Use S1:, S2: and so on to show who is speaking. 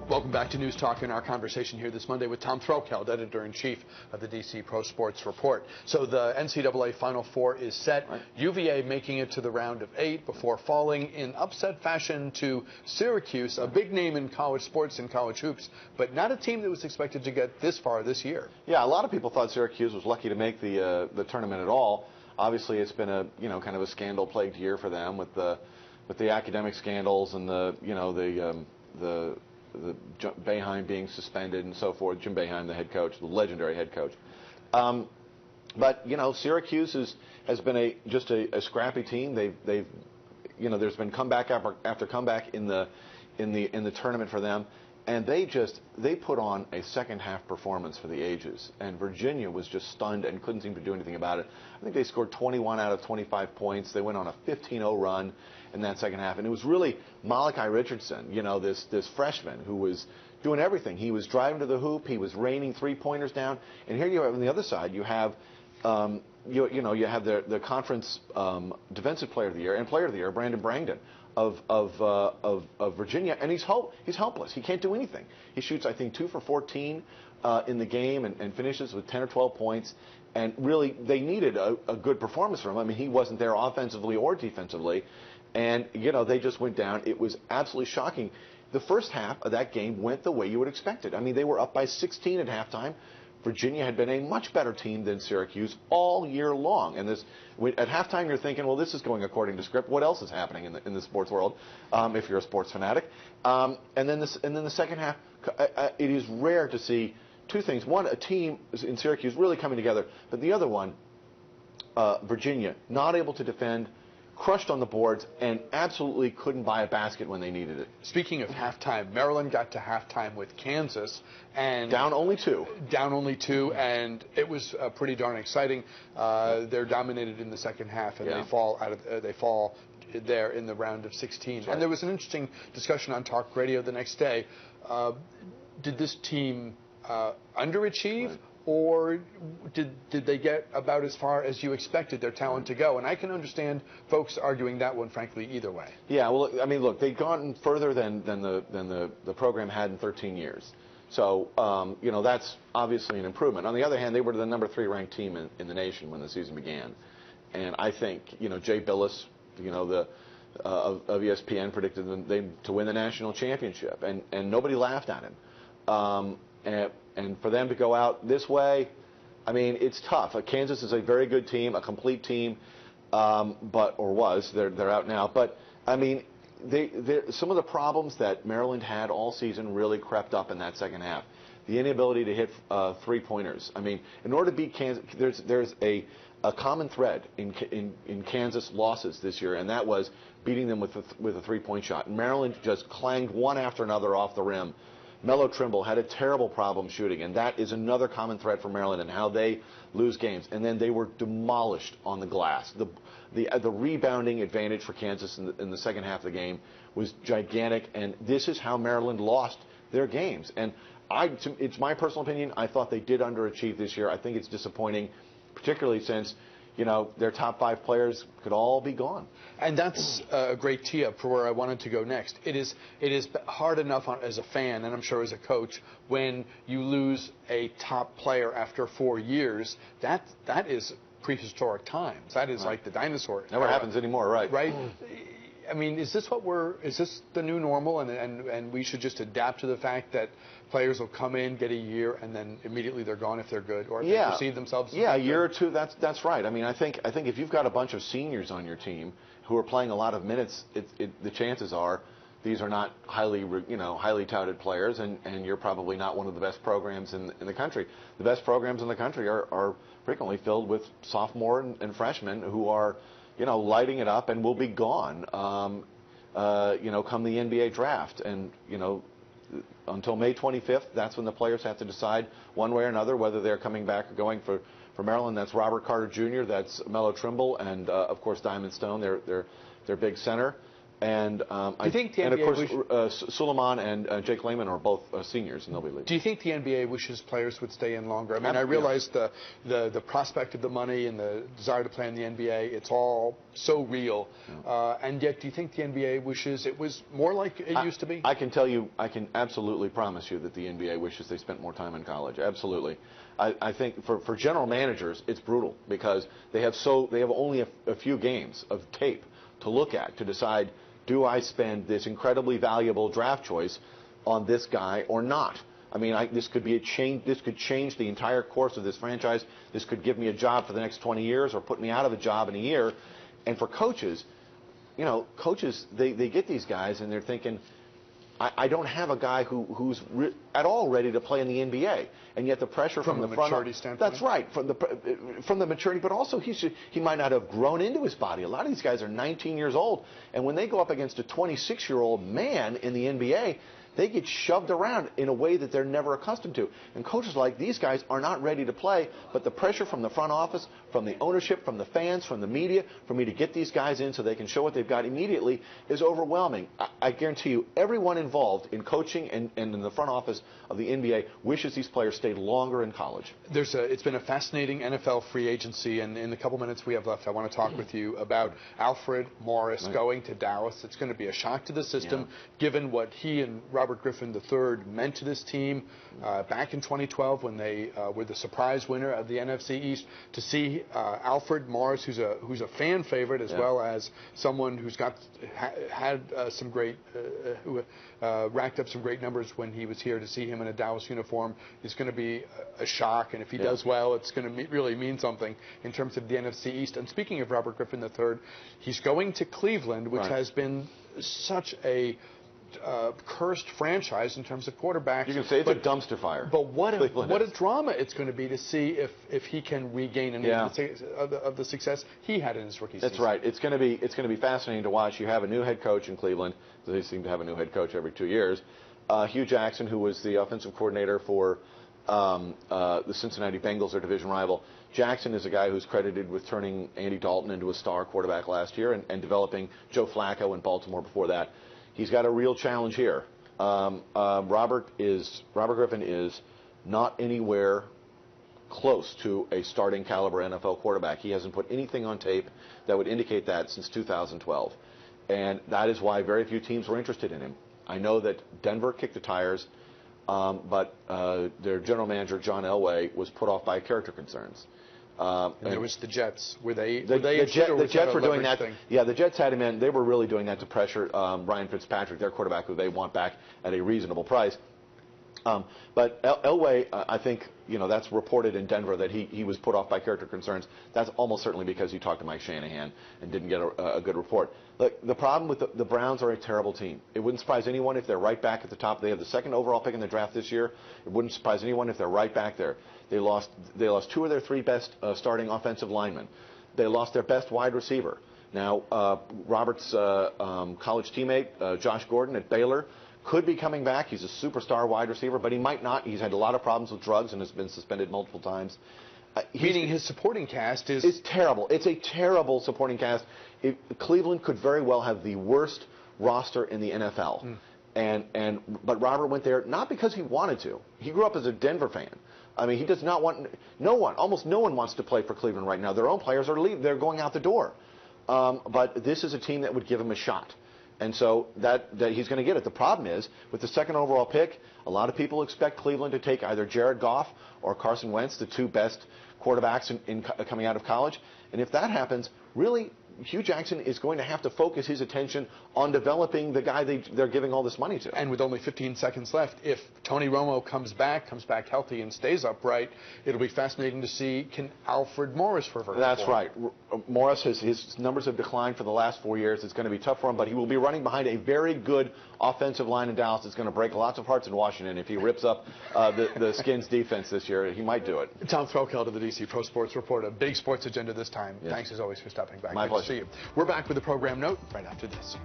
S1: Welcome back to News Talk and our conversation here this Monday with Tom Threlkeld, Editor-in-Chief of the DC Pro Sports Report. So the NCAA Final Four is set. Right. UVA making it to the round of 8 before falling in upset fashion to Syracuse, a big name in college sports and college hoops, but not a team that was expected to get this far this year.
S2: Yeah, a lot of people thought Syracuse was lucky to make the tournament at all. Obviously, it's been a kind of a scandal-plagued year for them with the academic scandals and the Boeheim being suspended and so forth. Jim Boeheim, the head coach, the legendary head coach. But Syracuse has been just a scrappy team. They've there's been comeback after comeback in the tournament for them, and they put on a second half performance for the ages. And Virginia was just stunned and couldn't seem to do anything about it. I think they scored 21 out of 25 points. They went on a 15-0 run in that second half, and it was really Malachi Richardson, this freshman who was doing everything. He was driving to the hoop, he was raining three-pointers down, and here you have on the other side you have you have the conference defensive player of the year and player of the year, Brandon Bragdon of Virginia, and he's helpless. He can't do anything. He shoots, I think, 2 for 14 in the game and finishes with 10 or 12 points. And really, they needed a good performance from him. I mean, he wasn't there offensively or defensively. And, they just went down. It was absolutely shocking. The first half of that game went the way you would expect it. I mean, they were up by 16 at halftime. Virginia had been a much better team than Syracuse all year long. And at halftime, you're thinking, well, this is going according to script. What else is happening in the sports world, if you're a sports fanatic? And then the second half, it is rare to see two things. One, a team in Syracuse really coming together. But the other one, Virginia, not able to defend, crushed on the boards, and absolutely couldn't buy a basket when they needed it.
S1: Speaking of halftime, Maryland got to halftime with Kansas, and
S2: down only two,
S1: and it was pretty darn exciting. They're dominated in the second half, and they fall there in the round of 16. Right. And there was an interesting discussion on talk radio the next day. Did this team underachieve? Right. Or did they get about as far as you expected their talent to go? And I can understand folks arguing that one, frankly, either way.
S2: Yeah, well, I mean, look, they'd gone further than the program had in 13 years. So, that's obviously an improvement. On the other hand, they were the number 3 ranked team in the nation when the season began. And I think, Jay Billis, of ESPN predicted them to win the national championship. And nobody laughed at him. And for them to go out this way, I mean, it's tough. Kansas is a very good team, a complete team, they're out now. But I mean, some of the problems that Maryland had all season really crept up in that second half. The inability to hit three-pointers. I mean, in order to beat Kansas, there's a common thread in Kansas losses this year, and that was beating them with a three-point shot. And Maryland just clanged one after another off the rim. Melo Trimble had a terrible problem shooting, and that is another common thread for Maryland and how they lose games. And then they were demolished on the glass. The rebounding advantage for Kansas in the second half of the game was gigantic, and this is how Maryland lost their games. And it's my personal opinion, I thought they did underachieve this year. I think it's disappointing, particularly since their top 5 players could all be gone.
S1: And that's a great tee-up for where I wanted to go next. It is hard enough as a fan, and I'm sure as a coach, when you lose a top player after 4 years. That is prehistoric times. That is like the dinosaur.
S2: Never happens anymore, right?
S1: Right? I mean, is this the new normal, and we should just adapt to the fact that players will come in, get a year, and then immediately they're gone if they're good, or if they perceive themselves as
S2: a year or two. That's right. I mean, I think if you've got a bunch of seniors on your team who are playing a lot of minutes, the chances are these are not highly touted players, and you're probably not one of the best programs in the country. The best programs in the country are frequently filled with sophomore and freshmen who are lighting it up and will be gone, come the NBA draft. And, until May 25th, that's when the players have to decide one way or another whether they're coming back or going for Maryland. That's Robert Carter Jr., that's Melo Trimble, and, of course, Diamond Stone, their big center. And
S1: do you think the
S2: and of
S1: NBA
S2: course, Suleiman and Jake Layman are both seniors, and they'll be leaving.
S1: Do you think the NBA wishes players would stay in longer? I mean, I realize the prospect of the money and the desire to play in the NBA, it's all so real. And yet, do you think the NBA wishes it was more like it used to be?
S2: I can tell you, I can absolutely promise you that the NBA wishes they spent more time in college. Absolutely. I think for general managers, it's brutal because they have only a few games of tape to look at to decide, do I spend this incredibly valuable draft choice on this guy or not? I mean, this could be a change. This could change the entire course of this franchise. This could give me a job for the next 20 years, or put me out of a job in a year. And for coaches, they get these guys and they're thinking, I don't have a guy who's at all ready to play in the NBA, and yet the pressure from the
S1: maturity standpoint.
S2: That's right, from the maturity, but also he might not have grown into his body. A lot of these guys are 19 years old, and when they go up against a 26-year-old man in the NBA, they get shoved around in a way that they're never accustomed to. And coaches like these guys are not ready to play, but the pressure from the front office, from the ownership, from the fans, from the media, for me to get these guys in so they can show what they've got immediately is overwhelming. I guarantee you, everyone involved in coaching and in the front office of the NBA wishes these players stayed longer in college.
S1: It's been a fascinating NFL free agency, and in the couple minutes we have left, I want to talk with you about Alfred Morris going to Dallas. It's going to be a shock to the system, given what he and Robert Griffin III meant to this team back in 2012 when they were the surprise winner of the NFC East. To see Alfred Morris, who's a fan favorite as well as someone who's had some great who racked up some great numbers when he was here, to see him in a Dallas uniform is going to be a shock. And if he does well, it's going to really mean something in terms of the NFC East. And speaking of Robert Griffin III, he's going to Cleveland, which has been such a cursed franchise in terms of quarterbacks.
S2: You can say it's a dumpster fire.
S1: But what a drama it's going to be to see if he can regain any of the success he had in his rookie season.
S2: That's right. It's going to be fascinating to watch. You have a new head coach in Cleveland. They seem to have a new head coach every 2 years. Hugh Jackson, who was the offensive coordinator for the Cincinnati Bengals, their division rival. Jackson is a guy who's credited with turning Andy Dalton into a star quarterback last year and developing Joe Flacco in Baltimore before that. He's got a real challenge here. Robert Griffin is not anywhere close to a starting caliber NFL quarterback. He hasn't put anything on tape that would indicate that since 2012. And that is why very few teams were interested in him. I know that Denver kicked the tires, but their general manager, John Elway, was put off by character concerns.
S1: And there was the Jets.
S2: The Jets were doing that. Yeah, the Jets had him in. They were really doing that to pressure Ryan Fitzpatrick, their quarterback, who they want back at a reasonable price. But Elway, I think, that's reported in Denver that he was put off by character concerns. That's almost certainly because he talked to Mike Shanahan and didn't get a good report. Look, the problem with the Browns are a terrible team. It wouldn't surprise anyone if they're right back at the top. They have the second overall pick in the draft this year. It wouldn't surprise anyone if they're right back there. They lost 2 of their 3 best starting offensive linemen. They lost their best wide receiver. Now, Robert's college teammate, Josh Gordon at Baylor, could be coming back. He's a superstar wide receiver, but he might not. He's had a lot of problems with drugs and has been suspended multiple times.
S1: Meaning his supporting cast
S2: is terrible. It's a terrible supporting cast. Cleveland could very well have the worst roster in the NFL. But Robert went there not because he wanted to. He grew up as a Denver fan. I mean, he does not want. Almost no one wants to play for Cleveland right now. Their own players are leaving. They're going out the door. But this is a team that would give him a shot. And so that he's going to get it. The problem is, with the second overall pick, a lot of people expect Cleveland to take either Jared Goff or Carson Wentz, the 2 best quarterbacks coming out of college. And if that happens, really, Hugh Jackson is going to have to focus his attention on developing the guy they're giving all this money to.
S1: And with only 15 seconds left, if Tony Romo comes back healthy and stays upright, it'll be fascinating to see, can Alfred Morris revert?
S2: That's right. Morris, his numbers have declined for the last 4 years. It's going to be tough for him, but he will be running behind a very good offensive line in Dallas. It's going to break lots of hearts in Washington. If he rips up the Skins defense this year, he might do it.
S1: Tom Threlkeld of the DC Pro Sports Report. A big sports agenda this time. Yes. Thanks as always for stopping by.
S2: My pleasure.
S1: See you. We're back with the program note right after this.